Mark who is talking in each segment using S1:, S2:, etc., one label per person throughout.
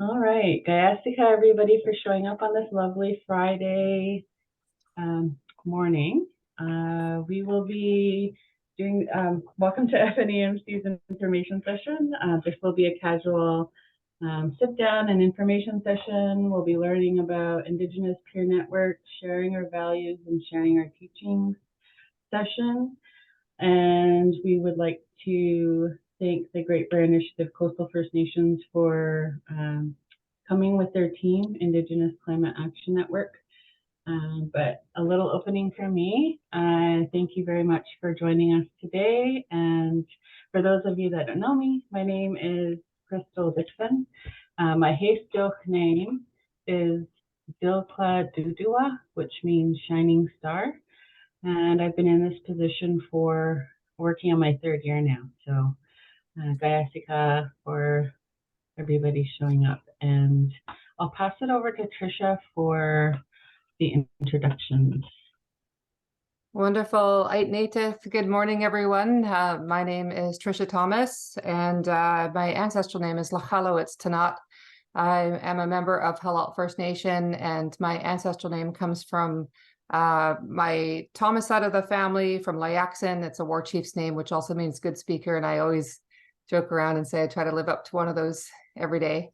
S1: All right, Gayasika, everybody, for showing up on this lovely Friday morning. We will be doing, welcome to FNEMC's information session. This will be a casual sit down and information session. We'll be learning about Indigenous peer networks, sharing our values and sharing our teachings session. And we would like to thank the Great Bear Initiative Coastal First Nations for coming with their team, Indigenous Climate Action Network. But a little opening for me. Thank you very much for joining us today. And for those of you that don't know me, my name is Crystal Dixon. My Haistokh name is Dilkla Dudua, which means shining star. And I've been in this position for working on my third year now. So Gayasika for everybody showing up. And I'll pass it over to Tricia for the introductions.
S2: Wonderful. Native. Good morning, everyone. My name is Tricia Thomas, and my ancestral name is Lhoosk'uz Tanat. I am a member of Halalt First Nation, and my ancestral name comes from my Thomas side of the family, from Layakson. It's a war chief's name, which also means good speaker, and I always joke around and say I try to live up to one of those every day.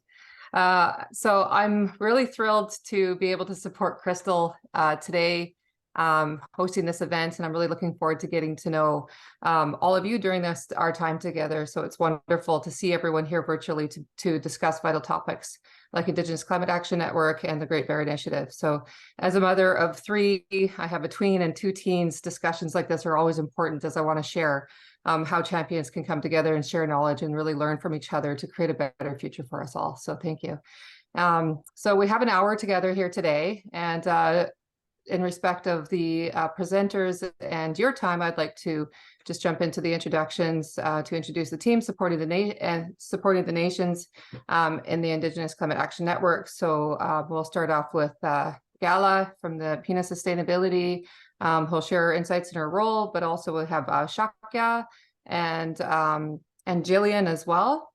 S2: So I'm really thrilled to be able to support Crystal today, hosting this event, and I'm really looking forward to getting to know all of you during our time together. So it's wonderful to see everyone here virtually to discuss vital topics like Indigenous Climate Action Network and the Great Bear Initiative. So as a mother of three, I have a tween and two teens. Discussions like this are always important, as I want to share how champions can come together and share knowledge and really learn from each other to create a better future for us all. So thank you. So we have an hour together here today, and in respect of the presenters and your time, I'd like to just jump into the introductions to introduce the team supporting the nations in the Indigenous Climate Action Network. So we'll start off with Gala from the Pinna Sustainability. Who'll share insights in her role, but also we'll have Shakya and Gillian as well.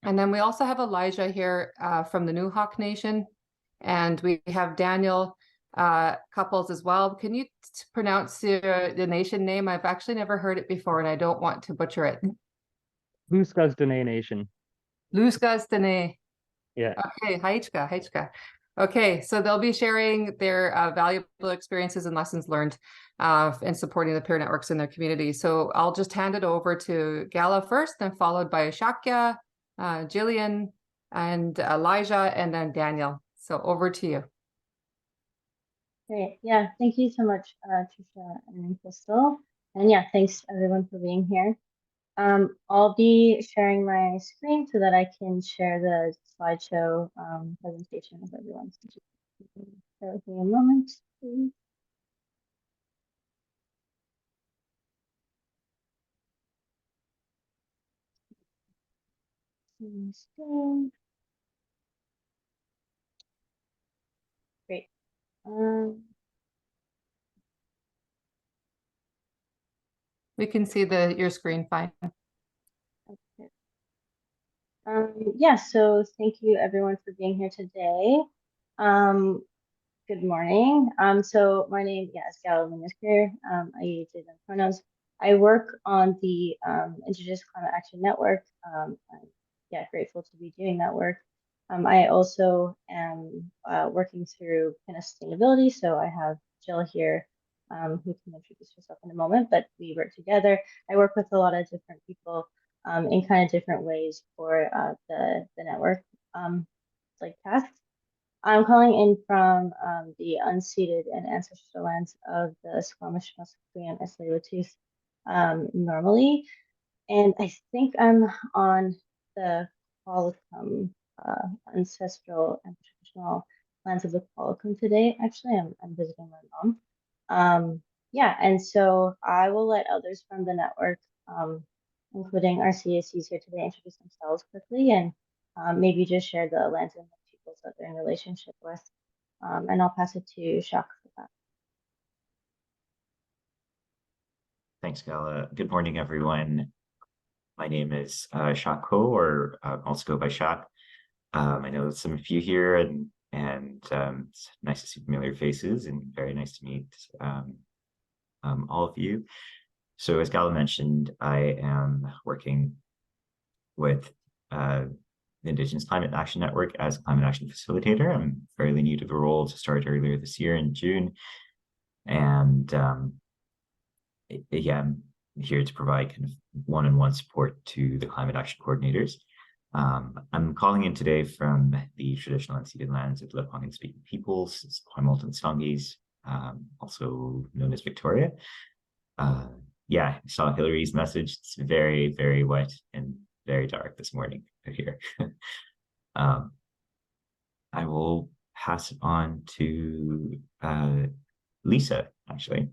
S2: And then we also have Elijah here from the Nuxalk Nation, and we have Daniel Cupples as well. Can you pronounce the nation name? I've actually never heard it before, and I don't want to butcher it.
S3: Lhoosk'uz Dene Nation.
S2: Lhoosk'uz Dene.
S3: Yeah.
S2: Okay, Haichka. Okay, so they'll be sharing their valuable experiences and lessons learned in supporting the peer networks in their community. So I'll just hand it over to Gala first, then followed by Shakya, Gillian, and Elijah, and then Daniel. So over to you.
S4: Great. Yeah, thank you so much, Tricia and Crystal. And yeah, thanks everyone for being here. I'll be sharing my screen so that I can share the slideshow presentation with everyone. So just bear with me a moment, please. Great.
S2: We can see your screen fine.
S4: Okay. Yeah, so thank you everyone for being here today. Good morning. So my name is Gala Muñoz-Carrier. I use they them pronouns. I work on the Indigenous Climate Action Network. I'm grateful to be doing that work. I also am working through Pinna Sustainability. So I have Jill here, who can introduce herself in a moment, but we work together. I work with a lot of different people in kind of different ways for the network like tasks. I'm calling in from the unceded and ancestral lands of the Squamish, Musqueam, and Lhoosk'uz normally, and I think I'm on the Qualicum, ancestral and traditional lands of the Qualicum today. Actually, I'm visiting my mom. Yeah, and so I will let others from the network, including our CACs here today, introduce themselves quickly and maybe just share the lands and the peoples that they're in relationship with. And I'll pass it to Shak for that.
S5: Thanks, Gala. Good morning, everyone. My name is Shakya, or also go by Shak. I know some of you here, and it's nice to see familiar faces, and very nice to meet all of you. So as Gala mentioned, I am working with the Indigenous Climate Action Network as a climate action facilitator. I'm fairly new to the role, to start earlier this year in June. And yeah, I'm here to provide kind of one-on-one support to the climate action coordinators. I'm calling in today from the traditional unceded lands of Lekwungen-speaking peoples, Esquimalt and Songhees, also known as Victoria. Yeah, I saw Hillary's message. It's very, very wet and very dark this morning here. I will pass it on to Lisa, actually.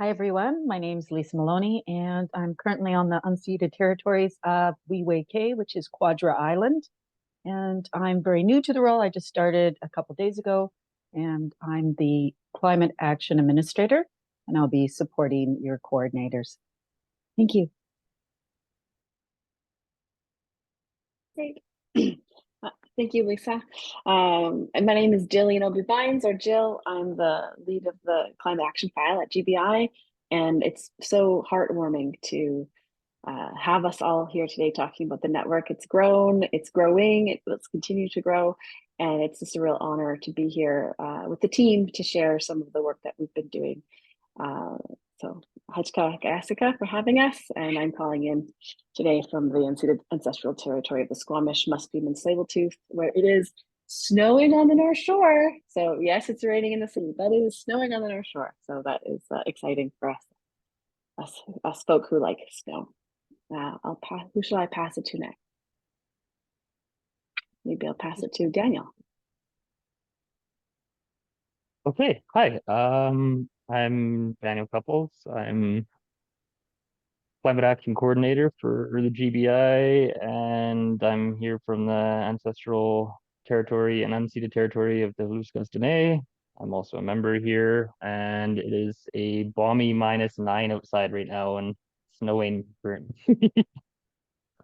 S6: Hi, everyone. My name is Lisa Maloney, and I'm currently on the unceded territories of Wee-Way-Kay, which is Quadra Island. And I'm very new to the role. I just started a couple days ago, and I'm the Climate Action Administrator, and I'll be supporting your coordinators. Thank you.
S7: Great. Thank you, Lisa. And my name is Gillian Aubie or Jill. I'm the lead of the Climate Action File at GBI, and it's so heartwarming to have us all here today talking about the network. It's grown, it's growing, it will continue to grow, and it's just a real honor to be here with the team to share some of the work that we've been doing. So Hajka Asika for having us, and I'm calling in today from the unceded ancestral territory of the Squamish, Musqueam, and Tsleil-Waututh, where it is snowing on the North Shore. So yes, it's raining in the city, but it is snowing on the North Shore. So that is exciting for us folk who like snow. Who shall I pass it to next? Maybe I'll pass it to Daniel.
S3: Okay, hi. I'm Daniel Cupples. I'm Climate Action Coordinator for the GBI, and I'm here from the ancestral territory and unceded territory of the Lhoosk'uz Dene. I'm also a member here, and it is a balmy -9 outside right now and snowing currently.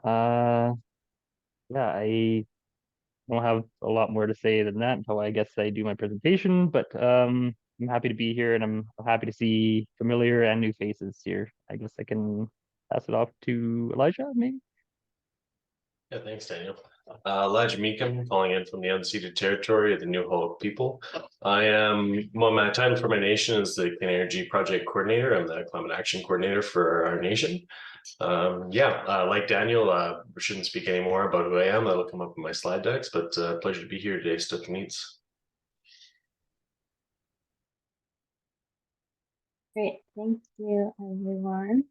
S3: Yeah, I don't have a lot more to say than that until I guess I do my presentation, but I'm happy to be here, and I'm happy to see familiar and new faces here. I guess I can pass it off to Elijah, maybe?
S8: Yeah, thanks, Daniel. Elijah Mechum, calling in from the unceded territory of the Nuxalk people. My title for my nation is the Clean Energy Project Coordinator. I'm the Climate Action Coordinator for our nation. Like Daniel, we shouldn't speak anymore about who I am. That'll come up in my slide decks, but pleasure to be here today, Stuck Meets.
S4: Great, thank you, everyone.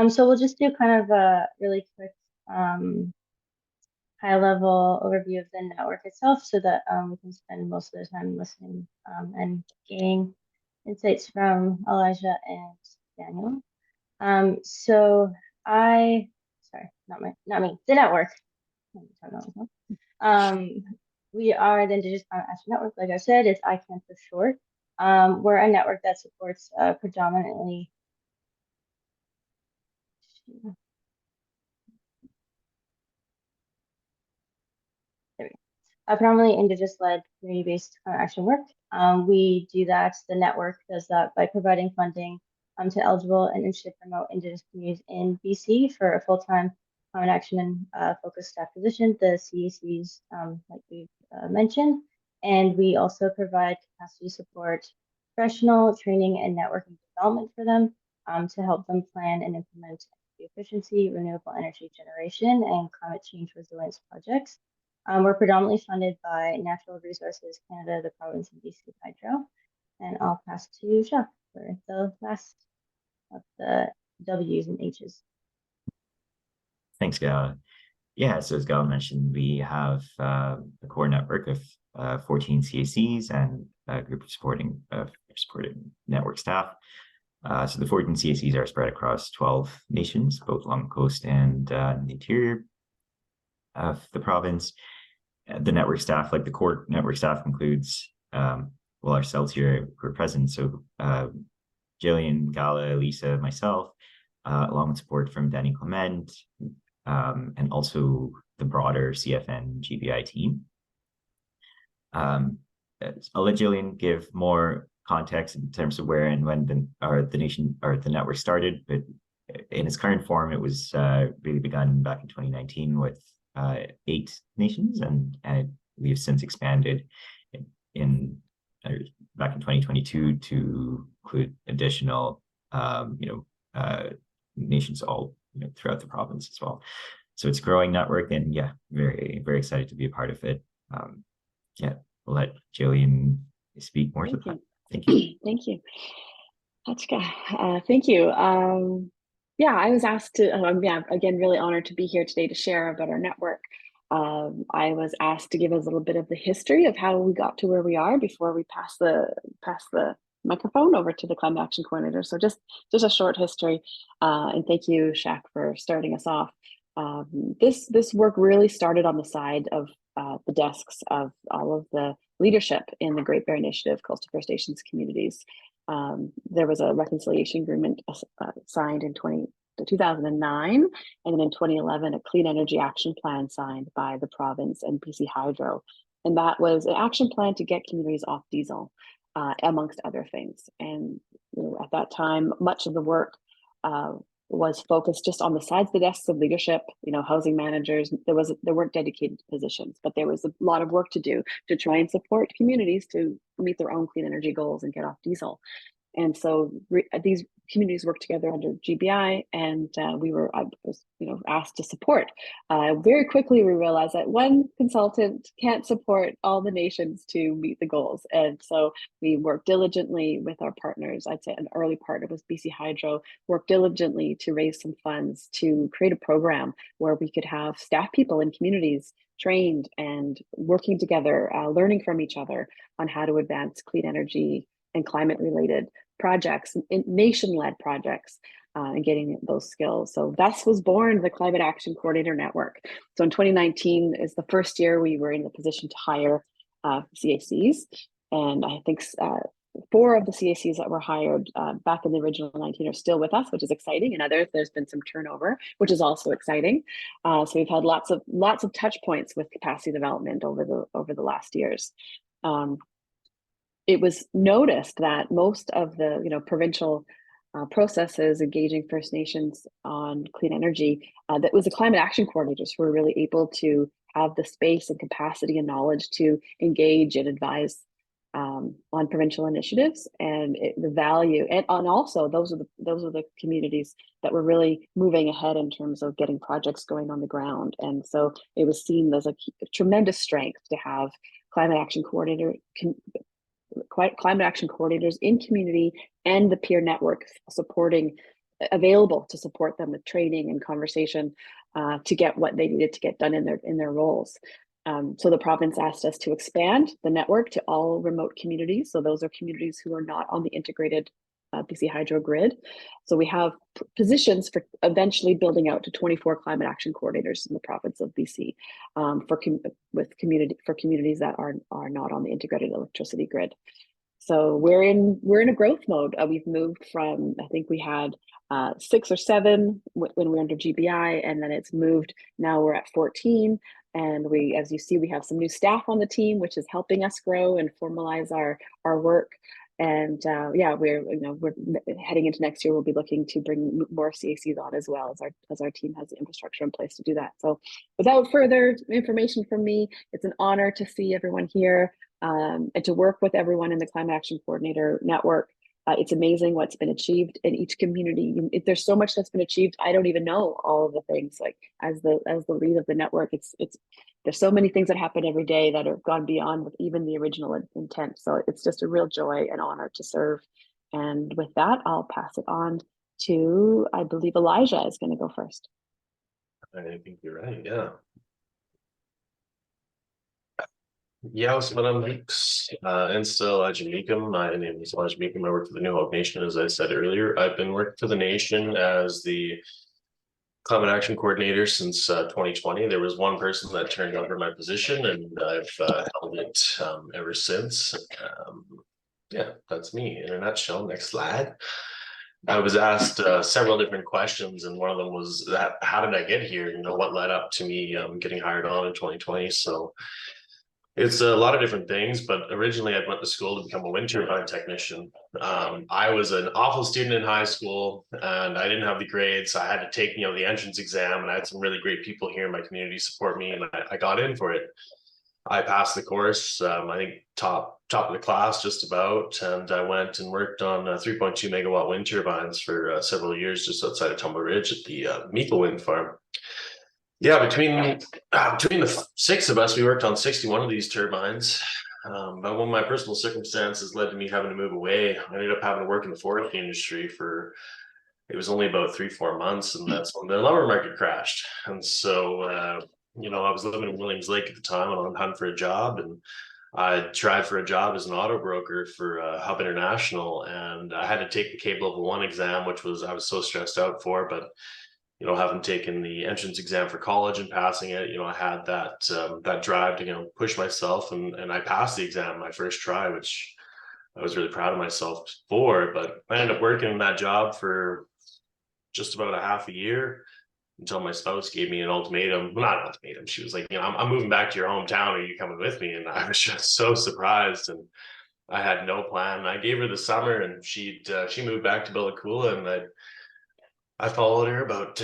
S4: So we'll just do kind of a really quick high-level overview of the network itself, so that we can spend most of the time listening and gaining insights from Elijah and Daniel. The network. We are the Indigenous Climate Action Network, like I said, it's ICAN for short. We're a network that supports predominantly Indigenous-led community-based action work. We do that, the network does that by providing funding to eligible and interested remote Indigenous communities in BC for a full-time climate action and focused staff position, the CACs, like we've mentioned. And we also provide capacity support, professional training, and networking development for them to help them plan and implement energy efficiency, renewable energy generation, and climate change resilience projects. We're predominantly funded by Natural Resources Canada, the province of BC Hydro. And I'll pass to Jacques for the last of the W's and H's.
S5: Thanks, Gala. Yeah, so as Gala mentioned, we have a core network of 14 CACs and a group of supporting network staff. So the 14 CACs are spread across 12 nations, both along the coast and in the interior of the province. The network staff, like the core network staff, includes ourselves here who are present. So Gillian, Gala, Lisa, myself, along with support from Dene Clement, and also the broader CFN GBI team. I'll let Gillian give more context in terms of where and when the network started, but in its current form, it was really begun back in 2019 with 8 nations, and we have since expanded back in 2022 to include additional nations all throughout the province as well. So it's a growing network, and yeah, very, very excited to be a part of it. Yeah, we'll let Gillian speak more to that. Thank you.
S7: Thank you. Thank you. Yeah, I was asked to, again, really honored to be here today to share about our network. I was asked to give us a little bit of the history of how we got to where we are before we pass the microphone over to the Climate Action Coordinator. So just a short history, and thank you, Shak, for starting us off. This work really started on the side of the desks of all of the leadership in the Great Bear Initiative Coastal First Nations communities. There was a reconciliation agreement signed in 2009, and then in 2011, a clean energy action plan signed by the province and BC Hydro. And that was an action plan to get communities off diesel, amongst other things. And at that time, much of the work was focused just on the sides of the desks of leadership, housing managers. There weren't dedicated positions, but there was a lot of work to do to try and support communities to meet their own clean energy goals and get off diesel. And so these communities work together under GBI, and I was asked to support. Very quickly, we realized that one consultant can't support all the nations to meet the goals. And so we worked diligently with our partners. I'd say an early partner was BC Hydro, worked diligently to raise some funds to create a program where we could have staff people in communities trained and working together, learning from each other on how to advance clean energy and climate-related projects, nation-led projects, and getting those skills. So thus was born the Climate Action Coordinator Network. So in 2019 is the first year we were in the position to hire CACs, and I think 4 of the CACs that were hired back in the original 19 are still with us, which is exciting, and others there's been some turnover, which is also exciting. So we've had lots of touch points with capacity development over the last years. It was noticed that most of the provincial processes engaging First Nations on clean energy, that was the climate action coordinators who were really able to have the space and capacity and knowledge to engage and advise on provincial initiatives, and the value, and also those are the communities that were really moving ahead in terms of getting projects going on the ground. And so it was seen as a tremendous strength to have climate action coordinators in community and the peer network available to support them with training and conversation to get what they needed to get done in their roles. So the province asked us to expand the network to all remote communities. So those are communities who are not on the integrated BC Hydro grid. So we have positions for eventually building out to 24 climate action coordinators in the province of BC for communities that are not on the integrated electricity grid. So we're in a growth mode. We've moved from, I think we had 6 or 7 when we were under GBI, and then it's moved. Now we're at 14, and as you see, we have some new staff on the team, which is helping us grow and formalize our work. And yeah, we're heading into next year. We'll be looking to bring more CACs on as well, as our team has the infrastructure in place to do that. So without further information from me, it's an honor to see everyone here and to work with everyone in the Climate Action Coordinator Network. It's amazing what's been achieved in each community. There's so much that's been achieved. I don't even know all of the things. Like as the lead of the network, there's so many things that happen every day that have gone beyond with even the original intent. So it's just a real joy and honor to serve. And with that, I'll pass it on to, I believe Elijah is going to go first.
S8: I think you're right. Yeah. Yaos Manamix, and still Elijah Mechum. My name is Elijah Mechum. I work for the New Hope Nation, as I said earlier. I've been working for the nation as the Climate Action Coordinator since 2020. There was one person that turned over my position, and I've held it ever since. Yeah, that's me in a nutshell. Next slide. I was asked several different questions, and one of them was that how did I get here? You know, what led up to me getting hired on in 2020? So it's a lot of different things, but originally I went to school to become a wind turbine technician. I was an awful student in high school, and I didn't have the grades. So I had to take, the entrance exam, and I had some really great people here in my community support me, and I got in for it. I passed the course, I think top of the class just about, and I went and worked on 3.2 megawatt wind turbines for several years just outside of Tumble Ridge at the Mechum wind farm. Yeah, between the 6 of us, we worked on 61 of these turbines. But when my personal circumstances led to me having to move away, I ended up having to work in the forestry industry for, it was only about 3-4 months, and that's when the lumber market crashed. And so, I was living in Williams Lake at the time and on the hunt for a job, and I tried for a job as an auto broker for Hub International, and I had to take the Cable Level 1 exam, which I was so stressed out for, but having taken the entrance exam for college and passing it, I had that drive to push myself, and I passed the exam my first try, which I was really proud of myself for. But I ended up working in that job for just about a half a year until my spouse gave me an ultimatum. Well, not an ultimatum. She was like, I'm moving back to your hometown. Are you coming with me? And I was just so surprised, and I had no plan. I gave her the summer, and she moved back to Billakula, and I followed her about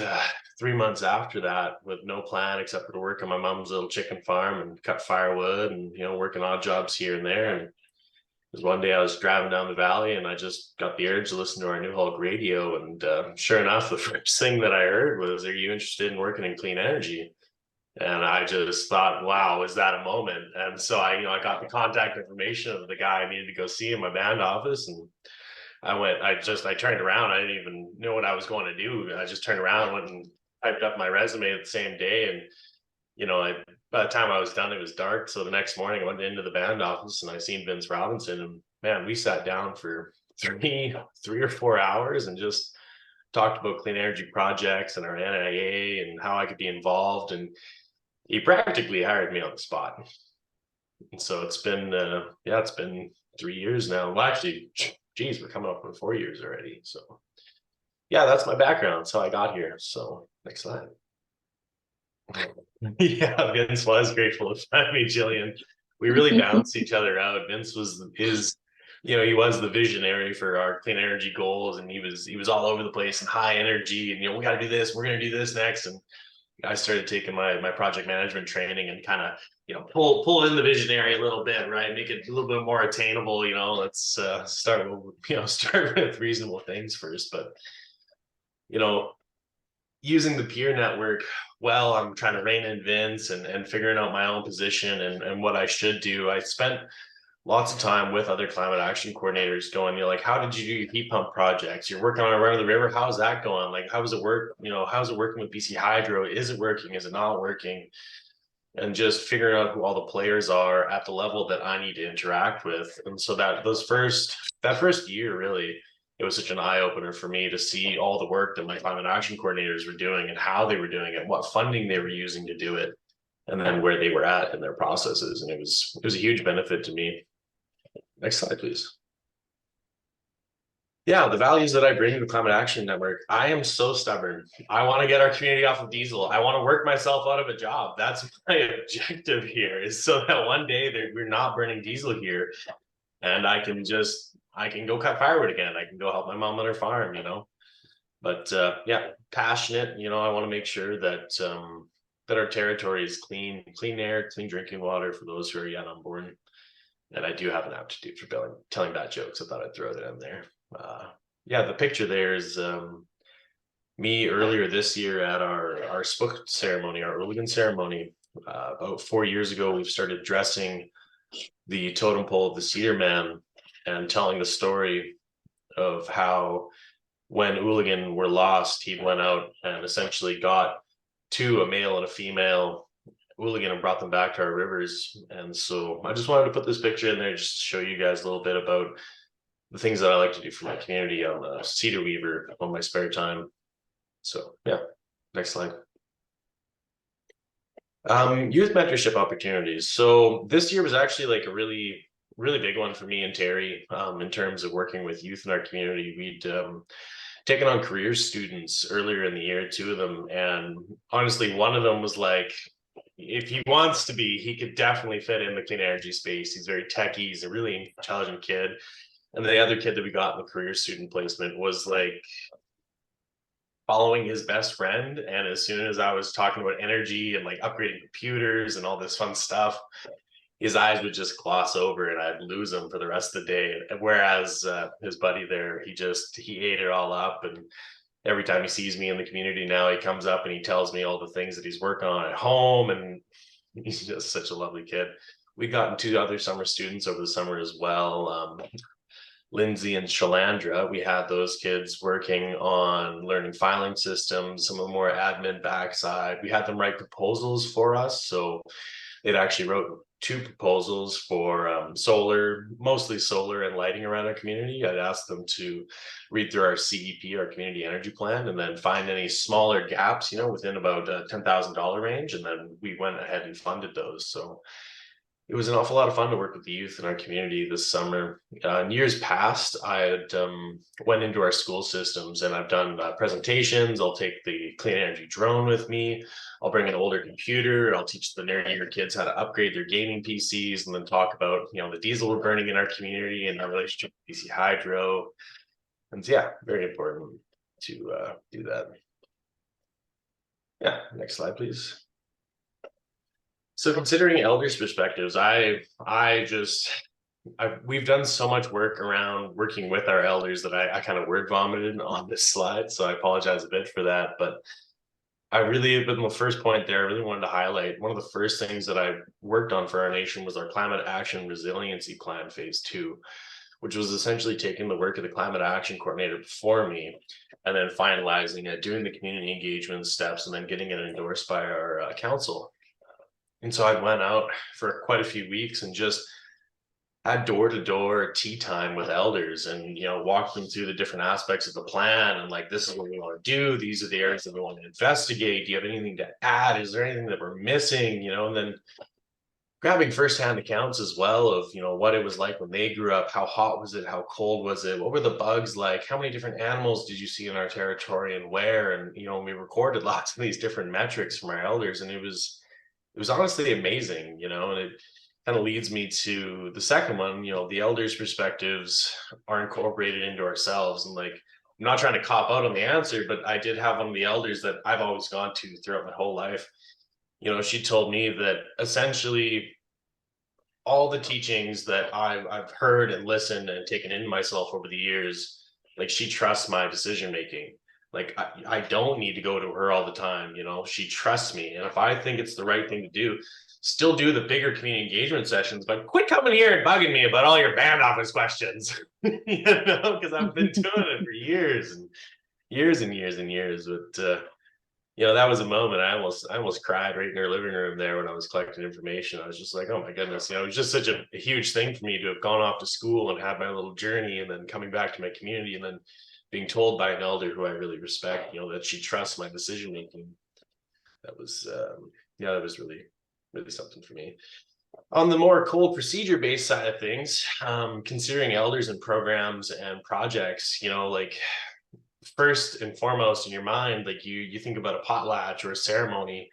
S8: 3 months after that with no plan except for to work on my mom's little chicken farm and cut firewood and, working odd jobs here and there. And it was one day I was driving down the valley, and I just got the urge to listen to our Nuxalk radio. And sure enough, the first thing that I heard was, "Are you interested in working in clean energy?" And I just thought, wow, is that a moment? And so I got the contact information of the guy I needed to go see in my band office, and I turned around. I didn't even know what I was going to do. I just turned around, went and typed up my resume the same day. And, by the time I was done, it was dark. So the next morning I went into the band office and I seen Vince Robinson, and man, we sat down for three or 4 hours and just talked about clean energy projects and our NIA and how I could be involved. And he practically hired me on the spot. And so it's been 3 years now. Well, actually, geez, we're coming up on 4 years already. So yeah, that's my background. That's how I got here. So next slide. Yeah, Vince was grateful to find me, Gillian. We really balanced each other out. Vince was he was the visionary for our clean energy goals, and he was all over the place and high energy, and we got to do this, we're going to do this next. And I started taking my project management training and kind of pull in the visionary a little bit, right? Make it a little bit more attainable. Let's start with reasonable things first. But using the peer network, well, I'm trying to rein in Vince and figuring out my own position and what I should do. I spent lots of time with other climate action coordinators going, how did you do your heat pump projects? You're working on a run of the river. How's that going? Like, how does it work? How's it working with BC Hydro? Is it working? Is it not working? And just figuring out who all the players are at the level that I need to interact with. And so that first year, really, it was such an eye opener for me to see all the work that my climate action coordinators were doing and how they were doing it, what funding they were using to do it, and then where they were at in their processes. And it was a huge benefit to me. Next slide, please. Yeah, the values that I bring to the Climate Action Network. I am so stubborn. I want to get our community off of diesel. I want to work myself out of a job. That's my objective here, is so that one day we're not burning diesel here, and I can go cut firewood again. I can go help my mom on her farm, But yeah, passionate. I want to make sure that our territory is clean air, clean drinking water for those who are yet unborn. And I do have an aptitude for telling bad jokes. I thought I'd throw that in there. Yeah, the picture there is me earlier this year at our spook ceremony, our Ooligan ceremony. About 4 years ago, we've started dressing the totem pole of the Cedar Man and telling the story of how when Ooligan were lost, he went out and essentially got a male and a female Ooligan and brought them back to our rivers. And so I just wanted to put this picture in there just to show you guys a little bit about the things that I like to do for my community on Cedar Weaver on my spare time. So yeah, next slide. Youth mentorship opportunities. So this year was actually like a really big one for me and Terry in terms of working with youth in our community. taken on career students earlier in the year, 2 of them. And honestly, one of them was like, if he wants to be, he could definitely fit in the clean energy space. He's very techy. He's a really intelligent kid. And the other kid that we got in the career student placement was like following his best friend. And as soon as I was talking about energy and like upgrading computers and all this fun stuff, his eyes would just gloss over and I'd lose him for the rest of the day. Whereas his buddy there, he ate it all up. And every time he sees me in the community now, he comes up and he tells me all the things that he's working on at home. And he's just such a lovely kid. We got 2 other summer students over the summer as well. Lindsay and Shalandra, we had those kids working on learning filing systems, some of the more admin backside. We had them write proposals for us. So they'd actually wrote 2 proposals for solar, mostly solar and lighting around our community. I'd asked them to read through our CEP, our community energy plan, and then find any smaller gaps, within about $10,000 range. And then we went ahead and funded those. So it was an awful lot of fun to work with the youth in our community this summer. In years past, I had went into our school systems and I've done presentations. I'll take the clean energy drone with me. I'll bring an older computer. I'll teach the nerdier kids how to upgrade their gaming PCs and then talk about, the diesel we're burning in our community and our relationship with BC Hydro. And yeah, very important to do that. Yeah, next slide, please. So considering elders' perspectives, we've done so much work around working with our elders that I kind of word vomited on this slide. So I apologize a bit for that. But but the first point there, I really wanted to highlight one of the first things that I worked on for our nation was our Climate Action Resiliency Plan Phase 2, which was essentially taking the work of the Climate Action Coordinator before me and then finalizing it, doing the community engagement steps, and then getting it endorsed by our council. And so I went out for quite a few weeks and just had door-to-door tea time with elders and, walked them through the different aspects of the plan and like, this is what we want to do. These are the areas that we want to investigate. Do you have anything to add? Is there anything that we're missing? And then grabbing firsthand accounts as well of, what it was like when they grew up. How hot was it? How cold was it? What were the bugs like? How many different animals did you see in our territory and where? And, we recorded lots of these different metrics from our elders, and it was honestly amazing, and it kind of leads me to the second one. The elders' perspectives are incorporated into ourselves. And like, I'm not trying to cop out on the answer, but I did have one of the elders that I've always gone to throughout my whole life. She told me that essentially all the teachings that I've heard and listened and taken into myself over the years, like, she trusts my decision making. Like, I don't need to go to her all the time, she trusts me. And if I think it's the right thing to do, still do the bigger community engagement sessions, but quit coming here and bugging me about all your band office questions, because I've been doing it for years and years and years and years. But, that was a moment. I almost cried right in her living room there when I was collecting information. I was just like, oh my goodness, it was just such a huge thing for me to have gone off to school and had my little journey and then coming back to my community and then being told by an elder who I really respect, that she trusts my decision making. That was that was really, really something for me. On the more cold procedure based side of things, considering elders and programs and projects, like, first and foremost in your mind, like you think about a potlatch or a ceremony,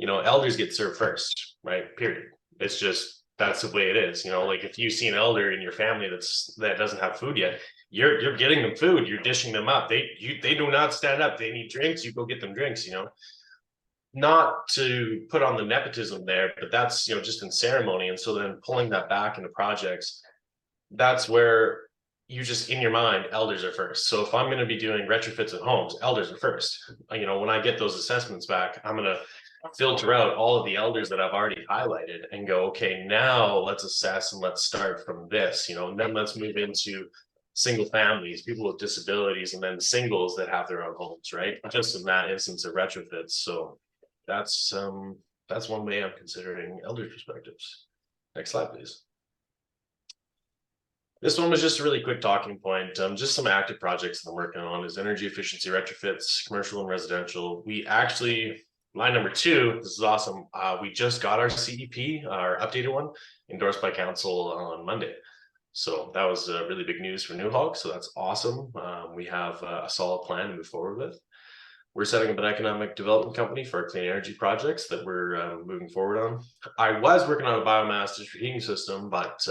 S8: elders get served first, right? Period. It's just, that's the way it is. Like, if you see an elder in your family that doesn't have food yet, you're getting them food, you're dishing them up. They do not stand up. They need drinks, you go get them drinks. Not to put on the nepotism there, but that's, just in ceremony. And so then pulling that back into projects, that's where you just, in your mind, elders are first. So if I'm going to be doing retrofits at homes, elders are first. When I get those assessments back, I'm going to filter out all of the elders that I've already highlighted and go, okay, now let's assess and let's start from this, and then let's move into single families, people with disabilities, and then singles that have their own homes, right? Just in that instance of retrofits. So that's one way I'm considering elder perspectives. Next slide, please. This one was just a really quick talking point. Just some active projects that I'm working on is energy efficiency retrofits, commercial and residential. We actually, line number 2, this is awesome. We just got our CEP, our updated one, endorsed by council on Monday. So that was really big news for Nuxalk. So that's awesome. We have a solid plan to move forward with. We're setting up an economic development company for our clean energy projects that we're moving forward on. I was working on a biomass district heating system, but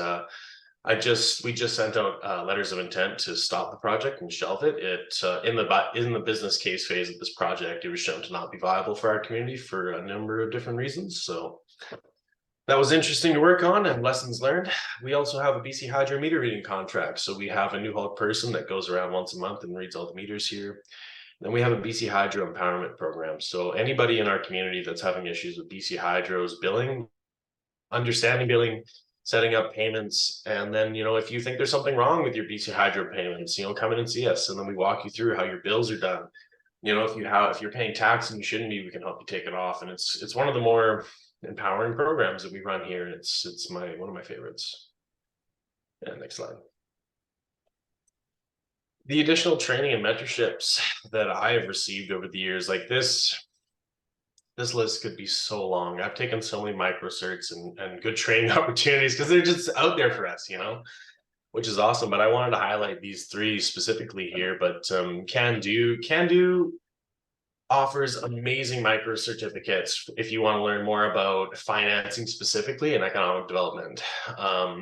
S8: we just sent out letters of intent to stop the project and shelve it. In the business case phase of this project, it was shown to not be viable for our community for a number of different reasons. So that was interesting to work on and lessons learned. We also have a BC Hydro meter reading contract. So we have a Nuxalk person that goes around once a month and reads all the meters here. Then we have a BC Hydro empowerment program. So anybody in our community that's having issues with BC Hydro's billing, understanding billing, setting up payments, and then, you know, if you think there's something wrong with your BC Hydro payments, you know, come in and see us, and then we walk you through how your bills are done. You know, if you're paying tax and you shouldn't be, we can help you take it off. And it's one of the more empowering programs that we run here, and it's one of my favorites. Yeah, next slide. The additional training and mentorships that I have received over the years, like this list could be so long. I've taken so many micro certs and good training opportunities because they're just out there for us, you know, which is awesome. But I wanted to highlight these three specifically here. But Can Do offers amazing micro certificates if you want to learn more about financing specifically and economic development.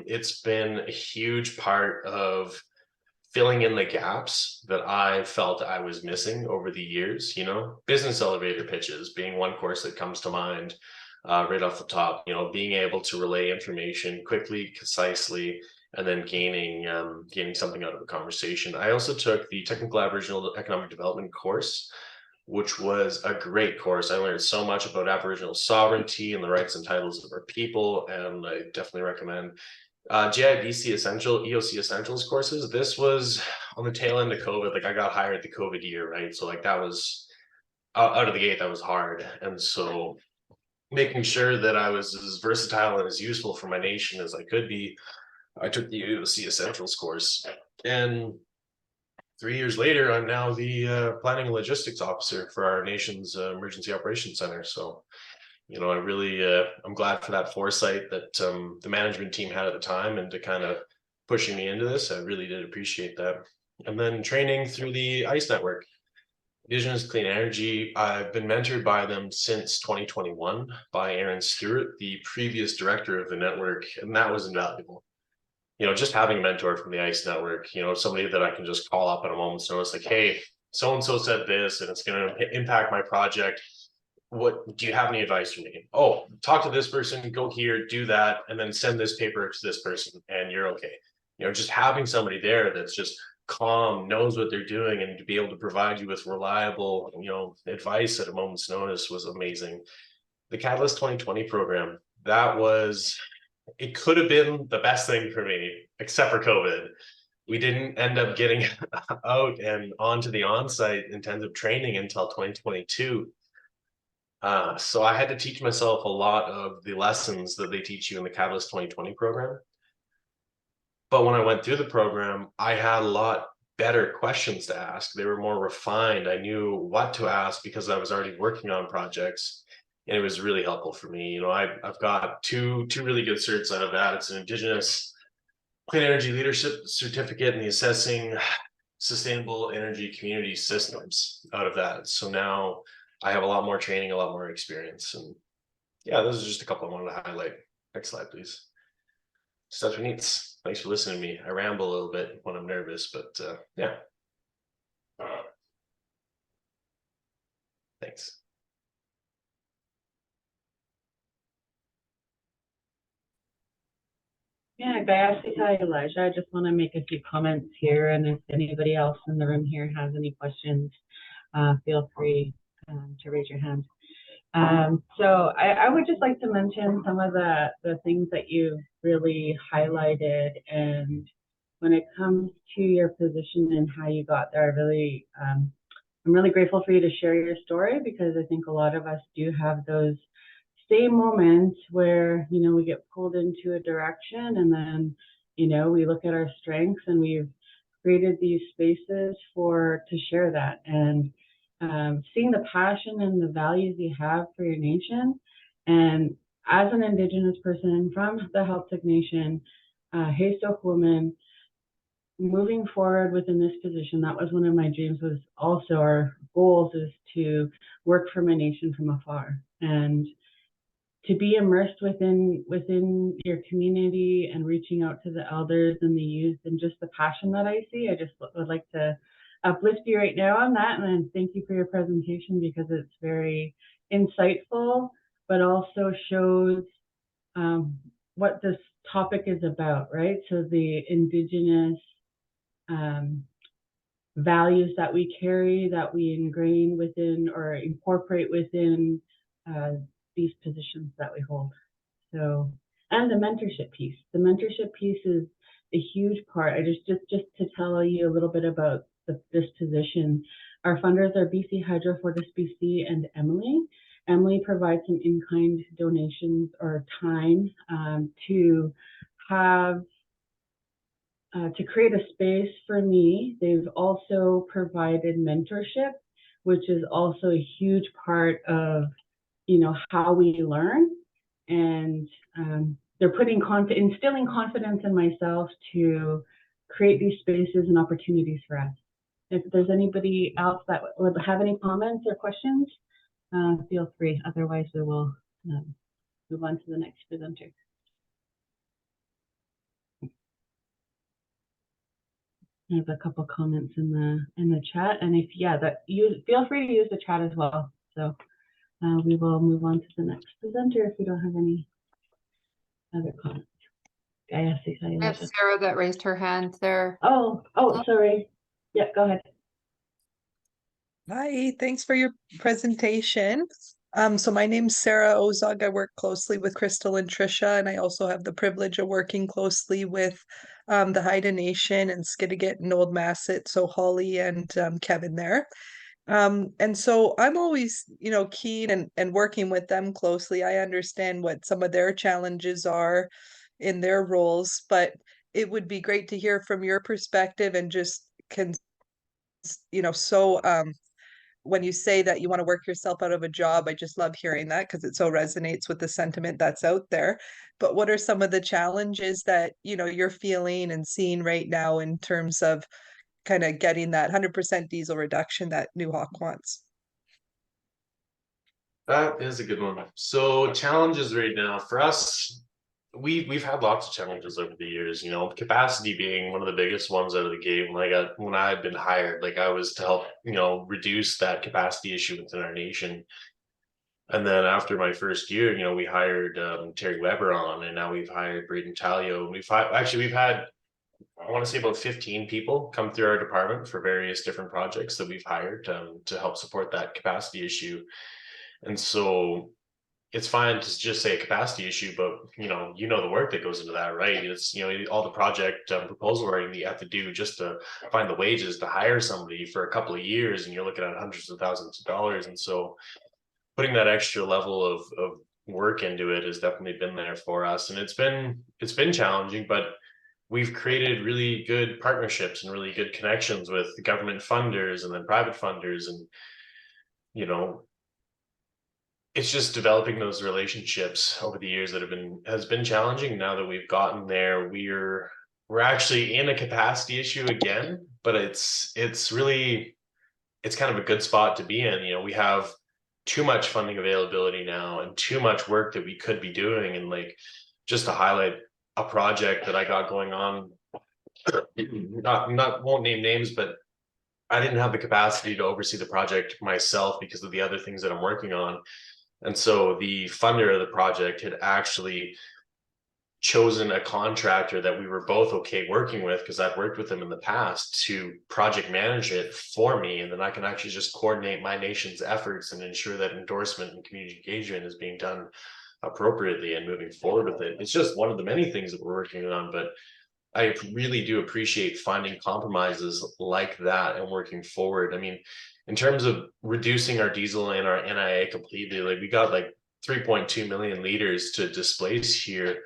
S8: It's been a huge part of filling in the gaps that I felt I was missing over the years. You know, business elevator pitches being one course that comes to mind right off the top. You know, being able to relay information quickly, concisely, and then gaining something out of a conversation. I also took the Technical Aboriginal Economic Development course, which was a great course. I learned so much about Aboriginal sovereignty and the rights and titles of our people, and I definitely recommend GIBC Essential, EOC Essentials courses. This was on the tail end of COVID. Like, I got hired the COVID year, right? So like that was out of the gate, that was hard. And so making sure that I was as versatile and as useful for my nation as I could be, I took the EOC Essentials course. And 3 years later, I'm now the planning and logistics officer for our nation's emergency operations center. So, you know, I really, I'm glad for that foresight that the management team had at the time, and to kind of pushing me into this. I really did appreciate that. And then training through the ICE network, Indigenous Clean Energy. I've been mentored by them since 2021 by Aaron Stewart, the previous director of the network, and that was invaluable. You know, just having a mentor from the ICE network, you know, somebody that I can just call up at a moment's notice, like, hey, so-and-so said this, and it's going to impact my project. What do you have any advice for me? Oh, talk to this person, go here, do that, and then send this paper to this person, and you're okay. You know, just having somebody there that's just calm, knows what they're doing, and to be able to provide you with reliable, you know, advice at a moment's notice was amazing. The Catalyst 2020 program, it could have been the best thing for me, except for COVID. We didn't end up getting out and onto the on-site intensive training until 2022. So I had to teach myself a lot of the lessons that they teach you in the Catalyst 2020 program. But when I went through the program, I had a lot better questions to ask. They were more refined. I knew what to ask because I was already working on projects. And it was really helpful for me. You know, I've got two really good certs out of that. It's an Indigenous Clean Energy Leadership Certificate and the Assessing Sustainable Energy Community Systems out of that. So now I have a lot more training, a lot more experience. And yeah, those are just a couple I wanted to highlight. Next slide, please. Stuff needs. Thanks for listening to me. I ramble a little bit when I'm nervous, but yeah. Thanks.
S1: Yeah, Elijah, I just want to make a few comments here, and if anybody else in the room here has any questions, feel free to raise your hand. So I would just like to mention some of the things that you've really highlighted, and when it comes to your position and how you got there, I'm really grateful for you to share your story, because I think a lot of us do have those same moments where, you know, we get pulled into a direction, and then, you know, we look at our strengths, and we've created these spaces to share that. And seeing the passion and the values you have for your nation, and as an Indigenous person from the Health Nation, Haystoke woman, moving forward within this position, that was one of my dreams, was also our goals, is to work for my nation from afar and to be immersed within your community and reaching out to the elders and the youth, and just the passion that I see. I just would like to uplift you right now on that, and then thank you for your presentation, because it's very insightful, but also shows what this topic is about, right? So the Indigenous values that we carry, that we ingrain within or incorporate within these positions that we hold. So, and the mentorship piece. The mentorship piece is a huge part. I just to tell you a little bit about this position. Our funders are BC Hydro, Fortis BC, and Emily. Emily provides some in-kind donations or time to have to create a space for me. They've also provided mentorship, which is also a huge part of, you know, how we learn. And they're instilling confidence in myself to create these spaces and opportunities for us. If there's anybody else that would have any comments or questions, feel free. Otherwise, we will move on to the next presenter. I have a couple comments in the chat, and if feel free to use the chat as well. So we will move on to the next presenter if we don't have any other comments. I
S2: have Sarah that raised her hand there.
S1: Oh, sorry. Yeah, go ahead.
S9: Hi, thanks for your presentation. So my name's Sarah Ozog. I work closely with Crystal and Trisha, and I also have the privilege of working closely with the Haida Nation and Skidegate and Old Masset, so Holly and Kevin there. And so I'm always, you know, keen and working with them closely. I understand what some of their challenges are in their roles, but it would be great to hear from your perspective and just when you say that you want to work yourself out of a job, I just love hearing that because it so resonates with the sentiment that's out there. But what are some of the challenges that, you know, you're feeling and seeing right now in terms of kind of getting that 100% diesel reduction that New Hawk wants?
S8: That is a good one. So challenges right now for us, we've had lots of challenges over the years, you know, capacity being one of the biggest ones out of the gate. When I had been hired, like I was to help, you know, reduce that capacity issue within our nation. And then after my first year, you know, we hired Terry Weber on, and now we've hired Braden Talio. And we've had, I want to say about 15 people come through our department for various different projects that we've hired to help support that capacity issue. And so it's fine to just say a capacity issue, but you know the work that goes into that, right? It's, you know, all the project proposal writing that you have to do just to find the wages to hire somebody for a couple of years, and you're looking at hundreds of thousands of dollars. And so putting that extra level of work into it has definitely been there for us, and it's been challenging, but we've created really good partnerships and really good connections with the government funders and then private funders, and you know, it's just developing those relationships over the years that has been challenging. Now that we've gotten there, we're actually in a capacity issue again, but it's kind of a good spot to be in. You know, we have too much funding availability now and too much work that we could be doing. And like, just to highlight a project that I got going on, won't name names, but I didn't have the capacity to oversee the project myself because of the other things that I'm working on. And so the funder of the project had actually chosen a contractor that we were both okay working with, because I'd worked with them in the past, to project manage it for me. And then I can actually just coordinate my nation's efforts and ensure that endorsement and community engagement is being done appropriately and moving forward with it. It's just one of the many things that we're working on, but I really do appreciate finding compromises like that and working forward. I mean, in terms of reducing our diesel and our NIA completely, like we got like 3.2 million liters to displace here.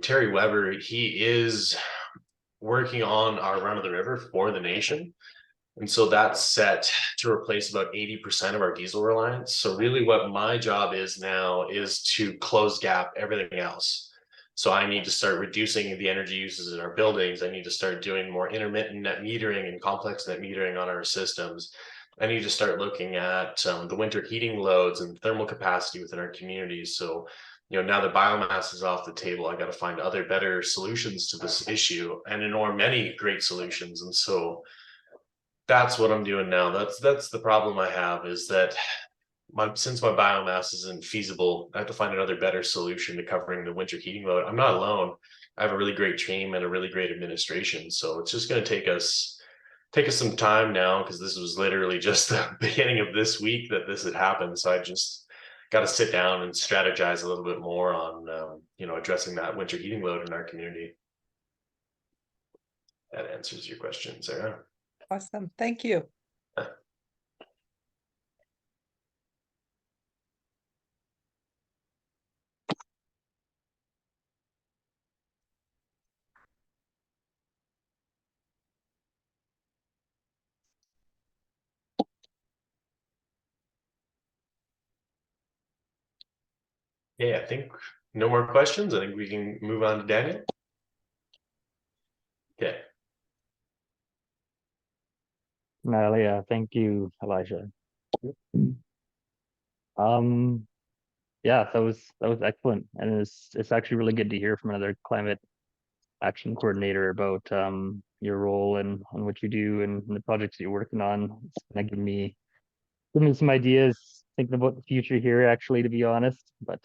S8: Terry Weber, he is working on our run of the river for the nation. And so that's set to replace about 80% of our diesel reliance. So really what my job is now is to close gap everything else. So I need to start reducing the energy uses in our buildings. I need to start doing more intermittent net metering and complex net metering on our systems. I need to start looking at the winter heating loads and thermal capacity within our communities. So, now that biomass is off the table, I got to find other better solutions to this issue, and there are many great solutions. And so that's what I'm doing now. That's the problem I have, is that since my biomass isn't feasible, I have to find another better solution to covering the winter heating load. I'm not alone. I have a really great team and a really great administration. So it's just going to take us some time now, because this was literally just the beginning of this week that this had happened. So I just got to sit down and strategize a little bit more on, addressing that winter heating load in our community. That answers your question, Sarah.
S9: Awesome. Thank you.
S8: Yeah, I think no more questions. I think we can move on to Daniel. Okay.
S3: No, yeah, thank you, Elijah. Yeah, that was excellent, and it's actually really good to hear from another climate action coordinator about your role and what you do and the projects that you're working on. It's kind of giving me some ideas thinking about the future here, actually, to be honest. But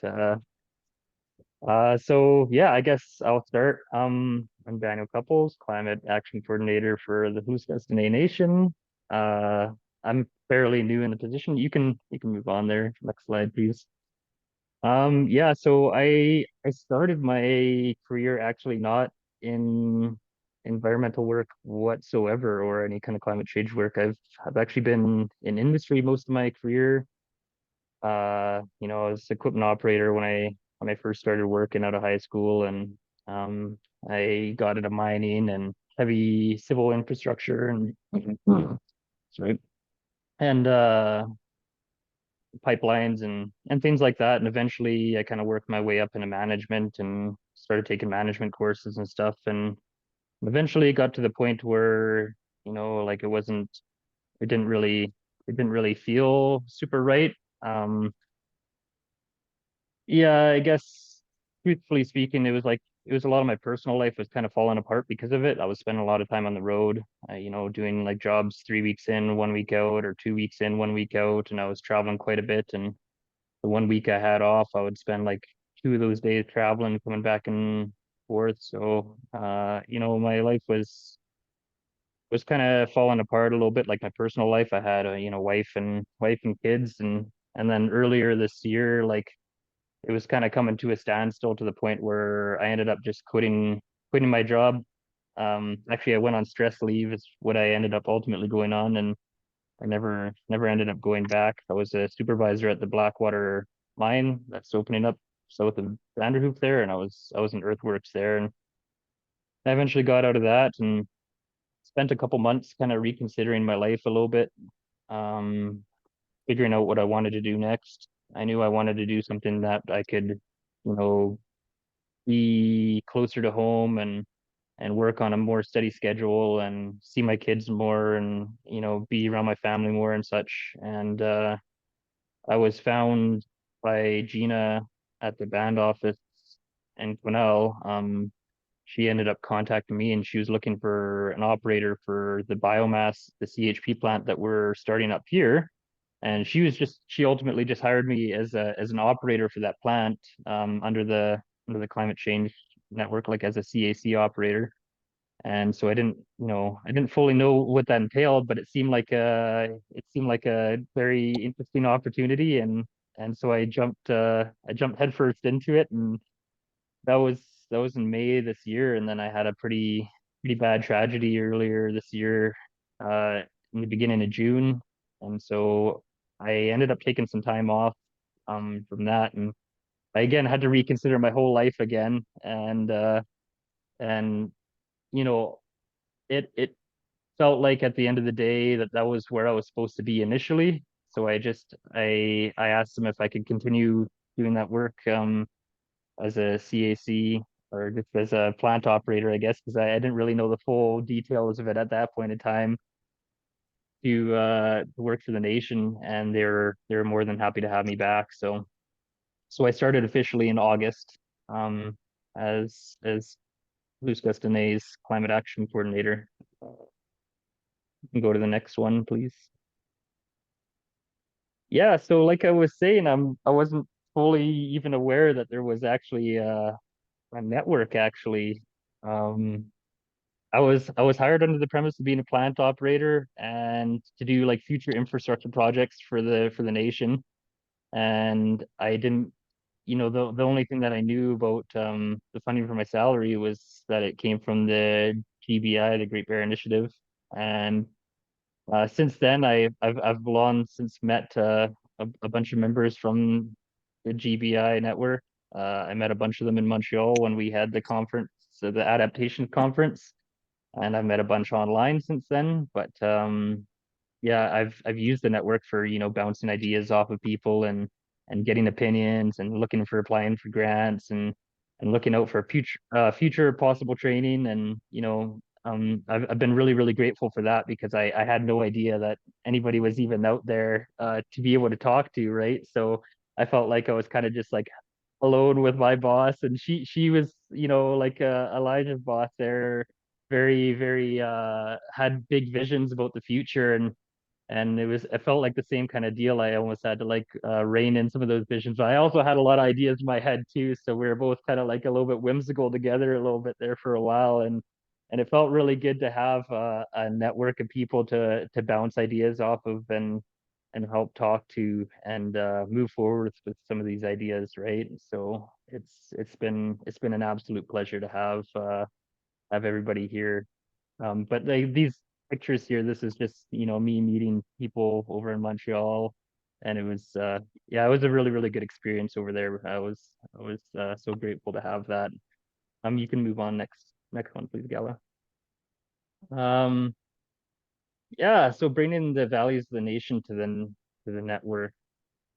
S3: so yeah, I guess I'll start. I'm Daniel Cupples, climate action coordinator for the Lhoosk'uz Dene Nation. I'm fairly new in the position. You can move on there. Next slide, please. Yeah, so I started my career actually not in environmental work whatsoever, or any kind of climate change work. I've actually been in industry most of my career. I was equipment operator when I first started working out of high school, and I got into mining and heavy civil infrastructure and sorry, and pipelines and things like that. And eventually I kind of worked my way up into management and started taking management courses and stuff, and eventually got to the point where, like it didn't really feel super right. Yeah, I guess truthfully speaking, it was a lot of my personal life was kind of falling apart because of it. I was spending a lot of time on the road, doing like jobs 3 weeks in, 1 week out, or 2 weeks in, 1 week out, and I was traveling quite a bit. And the 1 week I had off, I would spend like 2 of those days traveling, coming back and forth. So, my life was kind of falling apart a little bit. Like my personal life, I had a, wife and kids, and then earlier this year, like it was kind of coming to a standstill to the point where I ended up just quitting my job. Actually, I went on stress leave is what I ended up ultimately going on, and I never ended up going back. I was a supervisor at the Blackwater mine that's opening up south of Vanderhoof there, and I was in earthworks there, and I eventually got out of that and spent a couple months kind of reconsidering my life a little bit, um, figuring out what I wanted to do next. I knew I wanted to do something that I could, you know, be closer to home and work on a more steady schedule and see my kids more and, be around my family more and such. And I was found by Gina at the band office in Quesnel. She ended up contacting me, and she was looking for an operator for the biomass, the CHP plant that we're starting up here. And she ultimately just hired me as an operator for that plant, under the climate change network, like as a CAC operator. And so I didn't fully know what that entailed, but it seemed like a very interesting opportunity, and so I jumped headfirst into it, and that was in May this year. And then I had a pretty bad tragedy earlier this year, in the beginning of June. And so I ended up taking some time off from that, and I again had to reconsider my whole life again. And you know it felt like at the end of the day that was where I was supposed to be initially. So I asked them if I could continue doing that work as a CAC, or just as a plant operator, I guess, because I didn't really know the full details of it at that point in time, to work for the nation, and they're more than happy to have me back. So I started officially in August, as Lhoosk'uz Dene's climate action coordinator. You can go to the next one, please. Yeah, so like I was saying, I wasn't fully even aware that there was actually a network actually. Um, I was hired under the premise of being a plant operator and to do like future infrastructure projects for the nation. And I didn't, the only thing that I knew about the funding for my salary was that it came from the GBI, the Great Bear Initiative. And since then, I've long since met a bunch of members from the GBI network. I met a bunch of them in Montreal when we had the conference, so the adaptation conference, and I've met a bunch online since then. But yeah, I've used the network for, bouncing ideas off of people and getting opinions and looking for applying for grants and looking out for future possible training. And I've been really, really grateful for that, because I had no idea that anybody was even out there to be able to talk to, right? So I felt like I was kind of just like alone with my boss, and she was, like Elijah's boss there, very, very had big visions about the future. And it felt like the same kind of deal. I almost had to like rein in some of those visions, but I also had a lot of ideas in my head too, so we were both kind of like a little bit whimsical together a little bit there for a while. And it felt really good to have a network of people to bounce ideas off of and help talk to and move forward with some of these ideas, right? So it's been an absolute pleasure to have everybody here. But like these pictures here, this is just, me meeting people over in Montreal. And it was yeah, it was a really, really good experience over there. I was so grateful to have that. You can move on next one, please, Gala. Um, yeah, so bringing the values of the nation to the network,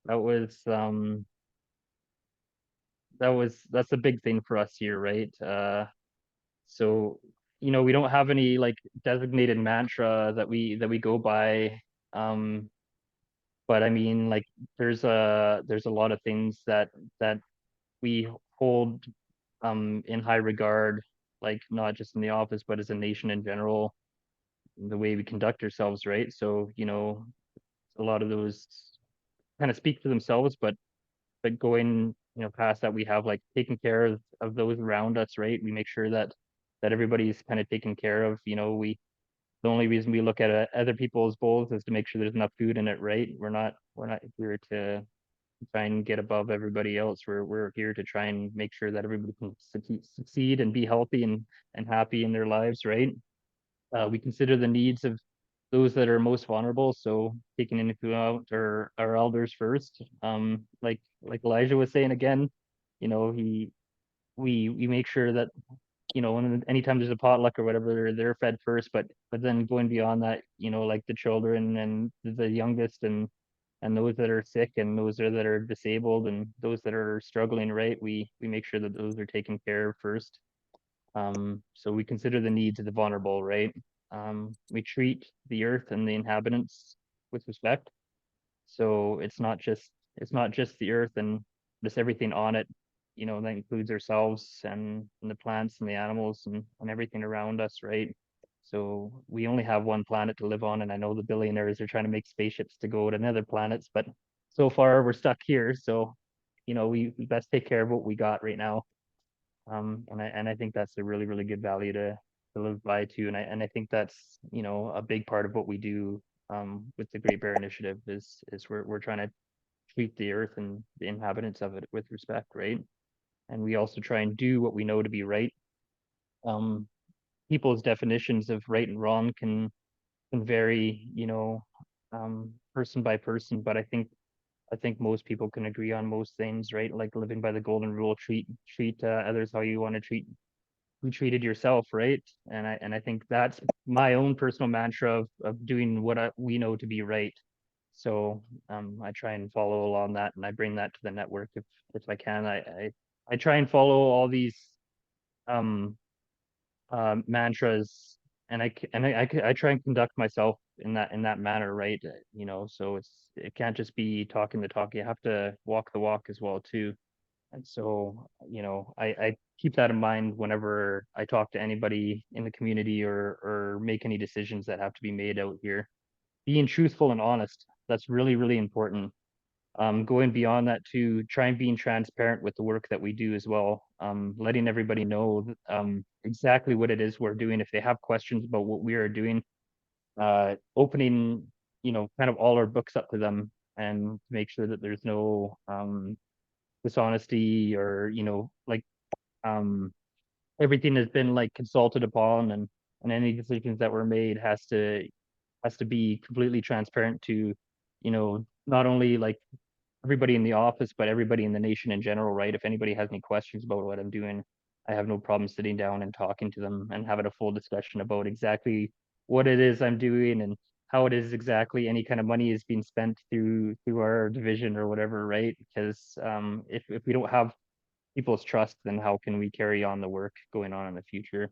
S3: that was that's a big thing for us here, right? So, we don't have any like designated mantra that we go by. Um, but I mean, like, there's a lot of things that we hold in high regard, like not just in the office, but as a nation in general, the way we conduct ourselves, right? So, a lot of those kind of speak for themselves, but going, past that, we have like taking care of those around us, right? We make sure that everybody's kind of taken care of. The only reason we look at other people's bowls is to make sure there's enough food in it, right? We're not here to try and get above everybody else. We're here to try and make sure that everybody can succeed and be healthy and happy in their lives, right? We consider the needs of those that are most vulnerable, so taking into account our elders first. Like Elijah was saying again, we make sure that, anytime there's a potluck or whatever, they're fed first, but then going beyond that, like the children and the youngest and those that are sick and those that are disabled and those that are struggling, right? We make sure that those are taken care of first. So we consider the needs of the vulnerable, right? We treat the earth and the inhabitants with respect. So it's not just the earth and just everything on it, that includes ourselves and the plants and the animals and everything around us, right? So we only have one planet to live on, and I know the billionaires are trying to make spaceships to go to other planets, but so far we're stuck here. So, we best take care of what we got right now. And I think that's a really, really good value to live by too. And I think that's, a big part of what we do with the Great Bear Initiative is we're trying to treat the earth and the inhabitants of it with respect, right? And we also try and do what we know to be right. People's definitions of right and wrong can vary, person by person, but I think most people can agree on most things, right? Like living by the golden rule, treat others how you want to be treated yourself, right? And I think that's my own personal mantra of doing what we know to be right. So I try and follow along that, and I bring that to the network if I can. I try and follow all these mantras, and I try and conduct myself in that manner, right? You know, so it can't just be talking the talk. You have to walk the walk as well too. And so, you know, I keep that in mind whenever I talk to anybody in the community or make any decisions that have to be made out here. Being truthful and honest, that's really, really important. Going beyond that to try and being transparent with the work that we do as well. Letting everybody know exactly what it is we're doing. If they have questions about what we are doing, opening, you know, kind of all our books up to them and make sure that there's no dishonesty or, you know, like everything has been like consulted upon, and any decisions that were made has to be completely transparent to, you know, not only like everybody in the office, but everybody in the nation in general, right? If anybody has any questions about what I'm doing, I have no problem sitting down and talking to them and having a full discussion about exactly what it is I'm doing and how it is exactly any kind of money is being spent through our division or whatever, right? Because if we don't have people's trust, then how can we carry on the work going on in the future?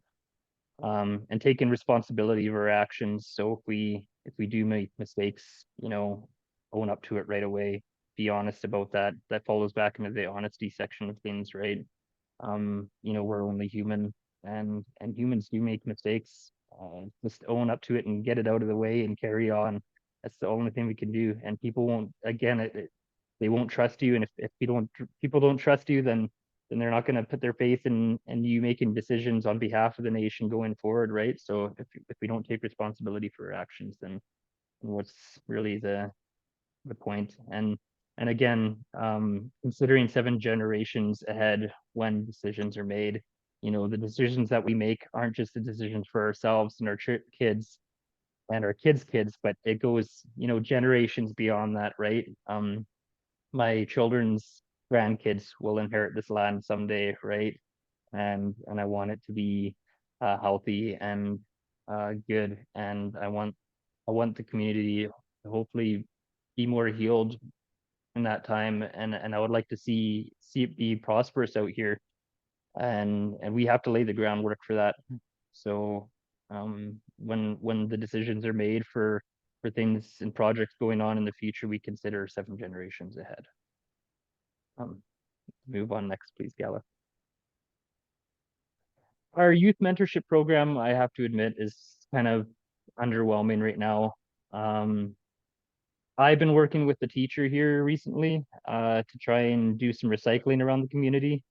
S3: And taking responsibility of our actions. So if we do make mistakes, you know, own up to it right away, be honest about that. That follows back into the honesty section of things, right? You know, we're only human, and humans do make mistakes. Just own up to it and get it out of the way and carry on. That's the only thing we can do. And people won't, again, they won't trust you. And if people don't trust you, then they're not going to put their faith in you making decisions on behalf of the nation going forward, right? So if we don't take responsibility for our actions, then what's really the point? And again, considering 7 generations ahead when decisions are made, you know, the decisions that we make aren't just the decisions for ourselves and our kids and our kids, but it goes, you know, generations beyond that, right? My children's grandkids will inherit this land someday, right? And I want it to be healthy and good, and I want the community to hopefully be more healed in that time, and I would like to see it be prosperous out here, and we have to lay the groundwork for that. So when the decisions are made for things and projects going on in the future, we consider 7 generations ahead. Move on next, please, Gala. Our youth mentorship program, I have to admit, is kind of underwhelming right now. I've been working with the teacher here recently to try and do some recycling around the community.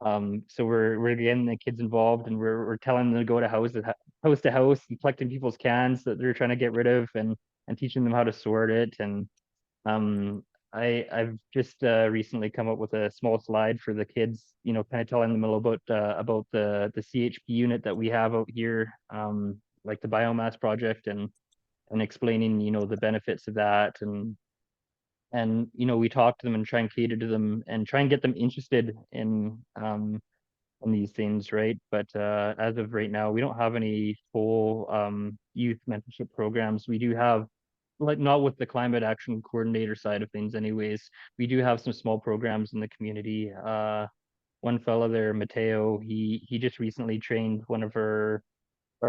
S3: So we're getting the kids involved, and we're telling them to go to house to house and collecting people's cans that they're trying to get rid of, and teaching them how to sort it. And I've just recently come up with a small slide for the kids, you know, kind of telling them a little about the CHP unit that we have out here, like the biomass project, and explaining, you know, the benefits of that, and you know, we talk to them and try and cater to them and try and get them interested in these things, right? But as of right now, we don't have any full youth mentorship programs. We do have, like, not with the climate action coordinator side of things anyways. We do have some small programs in the community. One fella there, Mateo, he just recently trained one of our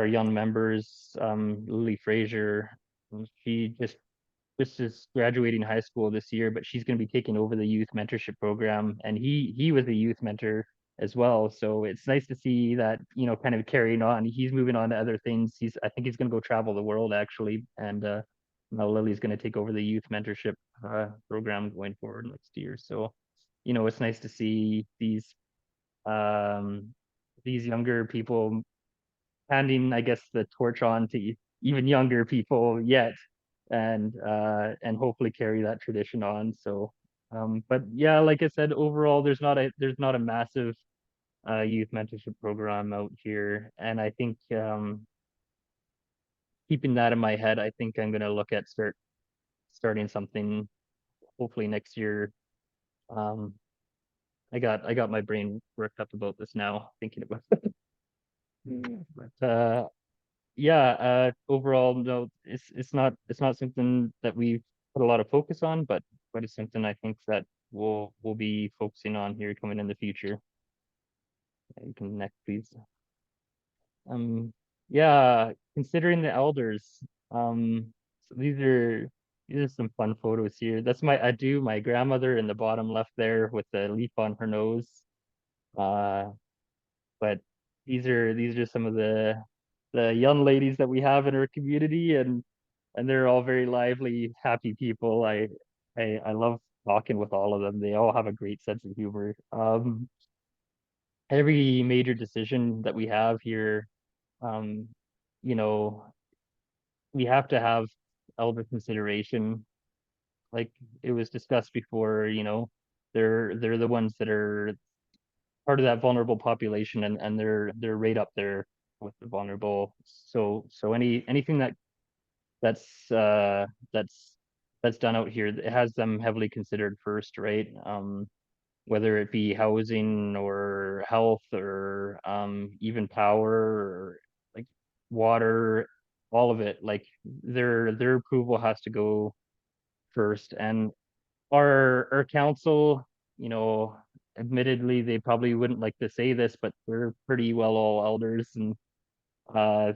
S3: young members, Lily Fraser. She just is graduating high school this year, but she's going to be taking over the youth mentorship program, and he was a youth mentor as well. So it's nice to see that, you know, kind of carrying on. He's moving on to other things. I think he's going to go travel the world actually, and now Lily's going to take over the youth mentorship program going forward next year. So, you know, it's nice to see these younger people handing, I guess, the torch on to even younger people yet, and hopefully carry that tradition on. So but yeah, like I said, overall there's not a massive youth mentorship program out here, and I think keeping that in my head, I think I'm going to look at starting something hopefully next year. I got my brain worked up about this now, thinking about it. But yeah, overall, no, it's not something that we've put a lot of focus on, but it's something I think that we'll be focusing on here coming in the future. You can next, please. Yeah, considering the elders, so these are some fun photos here. That's my Adu, my grandmother in the bottom left there with the leaf on her nose. But these are some of the young ladies that we have in our community, and they're all very lively, happy people. I love talking with all of them. They all have a great sense of humor. Every major decision that we have here, um, you know, we have to have elder consideration. Like it was discussed before, they're the ones that are part of that vulnerable population, and they're right up there with the vulnerable. So anything that's uh that's that's done out here, it has them heavily considered first, right? Whether it be housing or health or even power or like water, all of it, like their approval has to go first. And our council, admittedly, they probably wouldn't like to say this, but we're pretty well all elders, and uh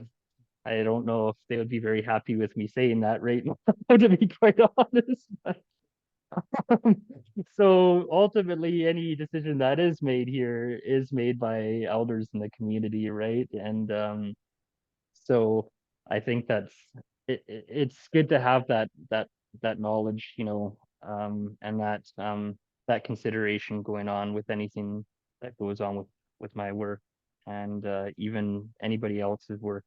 S3: I don't know if they would be very happy with me saying that right now, to be quite honest. But, so ultimately, any decision that is made here is made by elders in the community, right? And so I think it's good to have that knowledge, and that consideration going on with anything that goes on with my work, and even anybody else's work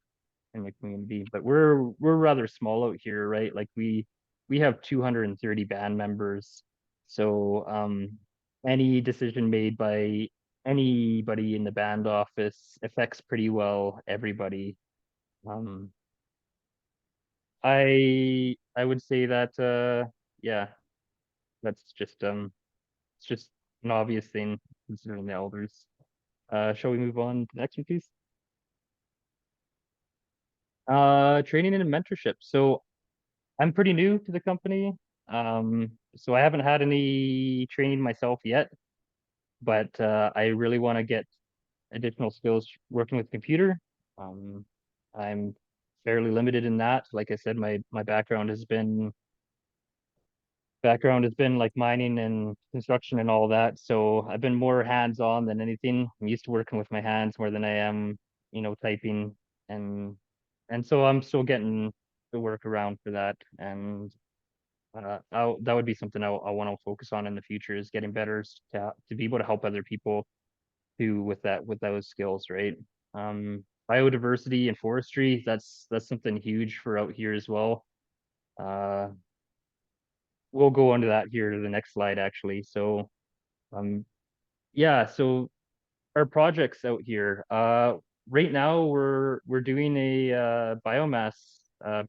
S3: in the community. But we're rather small out here, right? Like we have 230 band members. So any decision made by anybody in the band office affects pretty well everybody. Um I would say that yeah, that's just it's just an obvious thing considering the elders. Shall we move on to the next one, please? Training and mentorship. So I'm pretty new to the company. So I haven't had any training myself yet, but I really want to get additional skills working with computer. Um, I'm fairly limited in that. Like I said, my background has been like mining and construction and all that. So I've been more hands-on than anything. I'm used to working with my hands more than I am, typing, and so I'm still getting the work around for that. And that would be something I want to focus on in the future, is getting better to be able to help other people too with those skills, right? Biodiversity and forestry, that's something huge for out here as well. Uh, we'll go into that here to the next slide actually. So yeah, so our projects out here. Right now we're doing a biomass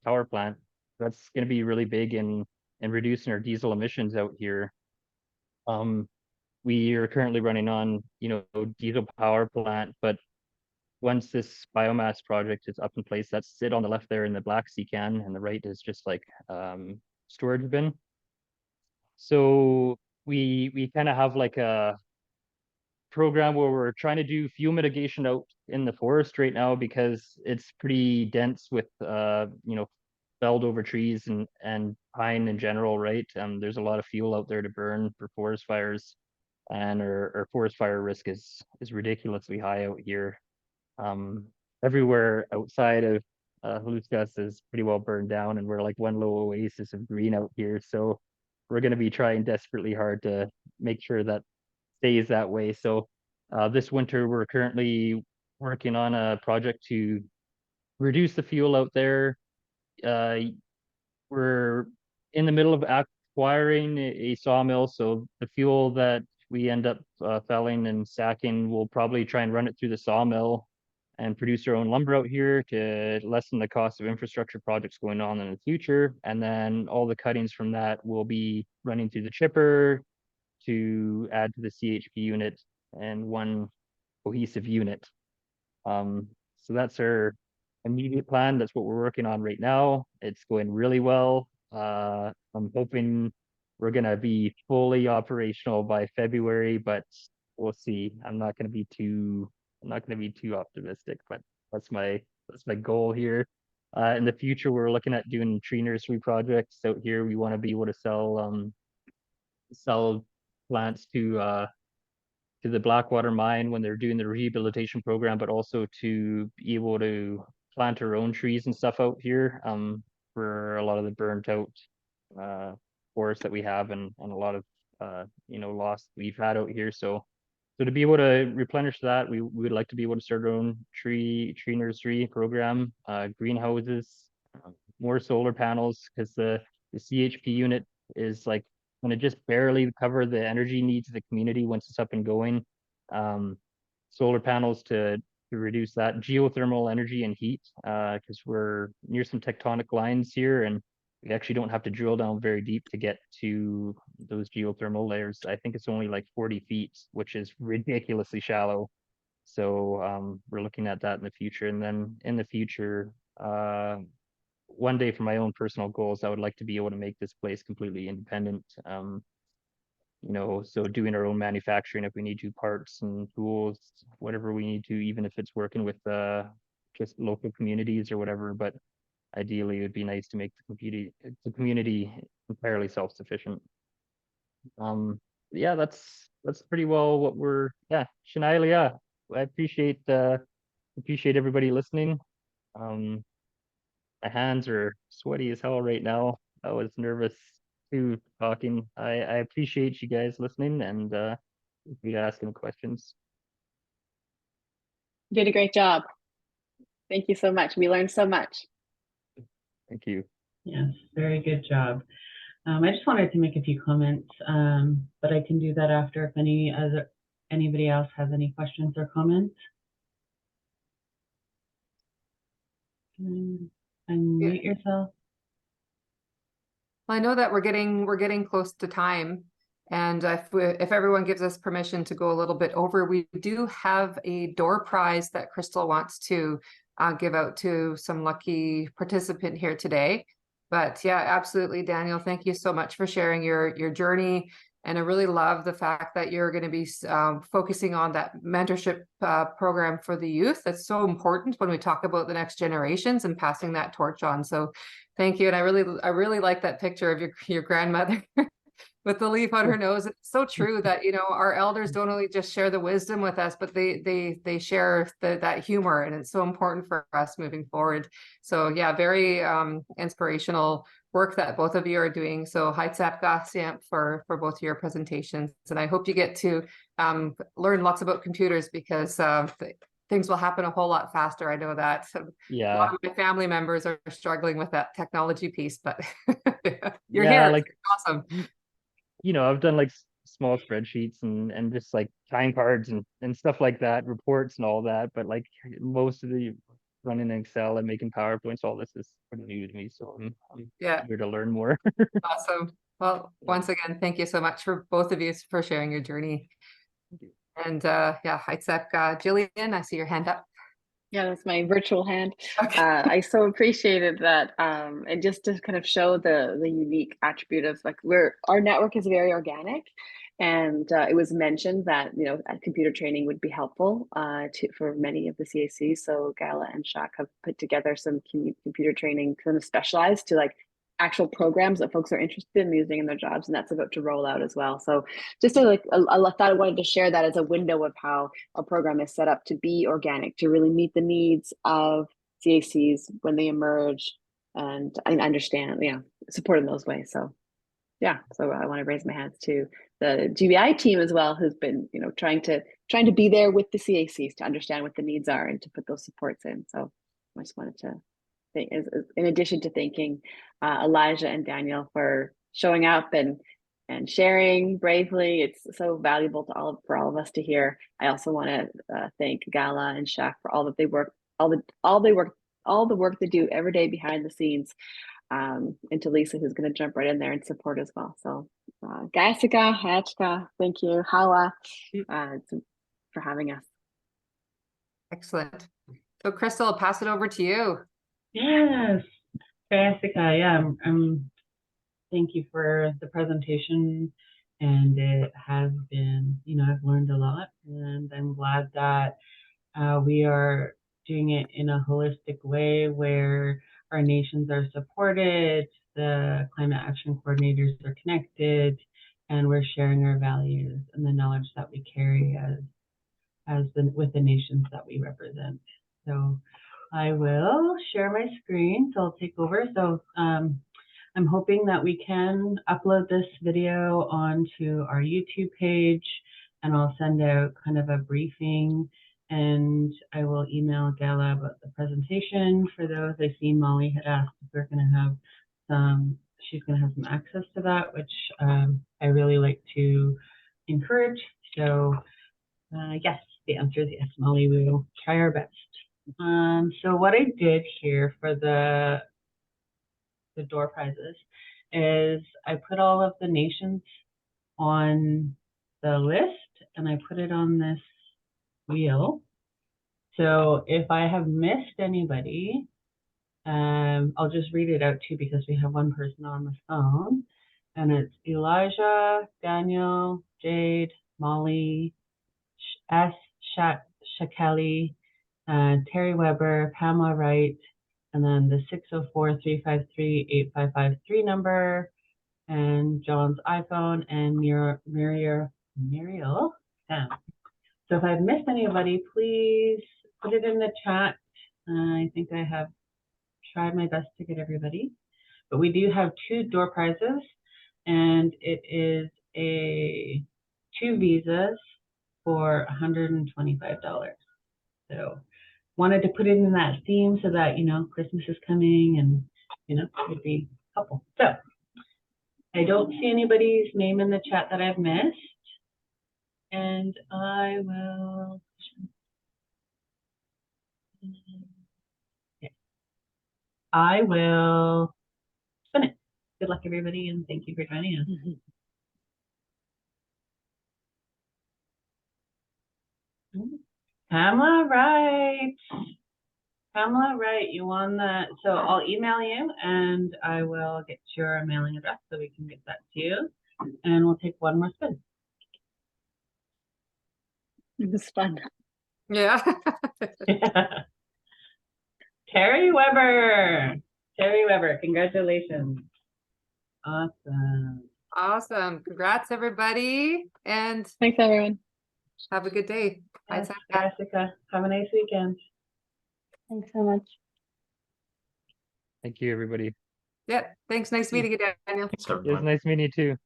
S3: power plant. That's going to be really big in reducing our diesel emissions out here. We are currently running on, diesel power plant, but once this biomass project is up in place, that's it on the left there in the black ICAN, and the right is just like storage bin. So we kind of have like a program where we're trying to do fuel mitigation out in the forest right now, because it's pretty dense with felled over trees and pine in general, right? There's a lot of fuel out there to burn for forest fires, and our forest fire risk is ridiculously high out here. Everywhere outside of Lhoosk'uz is pretty well burned down, and we're like one little oasis of green out here. So we're going to be trying desperately hard to make sure that stays that way. So this winter, we're currently working on a project to reduce the fuel out there. We're in the middle of acquiring a sawmill, so the fuel that we end up felling and sacking, we'll probably try and run it through the sawmill and produce our own lumber out here to lessen the cost of infrastructure projects going on in the future. And then all the cuttings from that will be running through the chipper to add to the CHP unit and one cohesive unit. So that's our immediate plan. That's what we're working on right now. It's going really well. I'm hoping we're gonna be fully operational by February, but we'll see. I'm not gonna be too I'm not going to be too optimistic, but that's my goal here. In the future, we're looking at doing tree nursery projects out here. We want to be able to sell plants to the Blackwater mine when they're doing the rehabilitation program, but also to be able to plant our own trees and stuff out here for a lot of the burnt out forests that we have, and a lot of loss we've had out here. So to be able to replenish that, we would like to be able to start our own tree nursery program, greenhouses, more solar panels, because the CHP unit is like going to just barely cover the energy needs of the community once it's up and going. Solar panels to reduce that geothermal energy and heat, because we're near some tectonic lines here, and we actually don't have to drill down very deep to get to those geothermal layers. I think it's only like 40 feet, which is ridiculously shallow. So we're looking at that in the future. And then in the future, one day for my own personal goals, I would like to be able to make this place completely independent. So doing our own manufacturing if we need to, parts and tools, whatever we need to, even if it's working with just local communities or whatever. But ideally, it would be nice to make the community entirely self-sufficient. Yeah, that's pretty well what we're. Yeah, Shania, yeah, I appreciate everybody listening. My hands are sweaty as hell right now. I was nervous too talking. I appreciate you guys listening, and if you ask any questions.
S7: You did a great job. Thank you so much. We learned so much.
S3: Thank you.
S1: Yes, very good job. I just wanted to make a few comments, but I can do that after if anybody else has any questions or comments. Unmute yourself.
S2: Well, I know that we're getting close to time, and if everyone gives us permission to go a little bit over, we do have a door prize that Crystal wants to give out to some lucky participant here today. But yeah, absolutely, Daniel, thank you so much for sharing your journey. And I really love the fact that you're going to be focusing on that mentorship program for the youth. That's so important when we talk about the next generations and passing that torch on. So thank you. And I really like that picture of your grandmother with the leaf on her nose. It's so true that, our elders don't only just share the wisdom with us, but they share that humor, and it's so important for us moving forward. So yeah, very inspirational work that both of you are doing. So Heitsapka for both of your presentations. And I hope you get to learn lots about computers, because things will happen a whole lot faster. I know that.
S3: Yeah.
S2: A lot of my family members are struggling with that technology piece, but you're
S3: Yeah,
S2: here.
S3: like,
S2: It's awesome.
S3: I've done like small spreadsheets and just like time cards and stuff like that, reports and all that. But like most of the running in Excel and making PowerPoints, all this is pretty new to me. So I'm eager to learn more.
S2: Awesome. Well, once again, thank you so much for both of you for sharing your journey. And yeah, Heitsap, Gillian, I see your hand up.
S7: Yeah, that's my virtual hand.
S2: Okay.
S7: I so appreciated that, and just to kind of show the unique attribute of like our network is very organic, and it was mentioned that computer training would be helpful for many of the CACs. So Gala and Shak have put together some computer training kind of specialized to like actual programs that folks are interested in using in their jobs, and that's about to roll out as well. So just to I thought I wanted to share that as a window of how our program is set up to be organic, to really meet the needs of CACs when they emerge, and understand, support in those ways. So yeah, so I want to raise my hands to the GBI team as well, who's been trying to be there with the CACs to understand what the needs are and to put those supports in. So I just wanted to think, in addition to thanking Elijah and Daniel for showing up and sharing bravely. It's so valuable to for all of us to hear. I also want to thank Gala and Shak for all that they work, all the work they do every day behind the scenes, and to Lisa, who's going to jump right in there and support as well. So Gasika, Hachka, thank you, Hawa, for having us.
S2: Excellent. So Crystal, I'll pass it over to you.
S1: Yes, Jessica, yeah, thank you for the presentation, and it has been, I've learned a lot, and I'm glad that We are doing it in a holistic way where our nations are supported, the climate action coordinators are connected, and we're sharing our values and the knowledge that we carry with the nations that we represent. So I will share my screen, so I'll take over. So I'm hoping that we can upload this video onto our YouTube page, and I'll send out kind of a briefing, and I will email Gala about the presentation for those. I see Molly had asked if we're going to have she's going to have some access to that, which I really like to encourage. So yes, the answer is yes, Molly, we will try our best. So what I did here for the door prizes is I put all of the nations on the list and I put it on this wheel. So if I have missed anybody, I'll just read it out too because we have one person on the phone, and it's Elijah, Daniel, Jade, Molly, S. Shakya, Terry Weber, Pamela Wright, and then the 604-353-8553 number, and John's iPhone, and Muriel Sam. So if I've missed anybody, please put it in the chat. I think I have tried my best to get everybody, but we do have 2 door prizes, and it is 2 visas for $125. So wanted to put it in that theme so that, you know, Christmas is coming and, you know, it would be helpful. So I don't see anybody's name in the chat that I've missed, and I will. Okay. I will spin it. Good luck, everybody, and thank you for joining us. Pamela Wright. Pamela Wright, you won that. So I'll email you and I will get your mailing address so we can get that to you. And we'll take one more spin.
S7: It was fun.
S2: Yeah.
S1: Terry Weber. Terry Weber, congratulations. Awesome.
S2: Awesome. Congrats, everybody. And
S7: Thanks, everyone.
S2: have a good day. Bye,
S1: Yes,
S2: Shakya.
S1: Jessica, have a nice weekend.
S4: Thanks so much.
S3: Thank you, everybody.
S2: Yep. Thanks. Nice meeting you, Daniel.
S5: Thanks,
S3: It was
S5: everyone.
S3: nice meeting you too.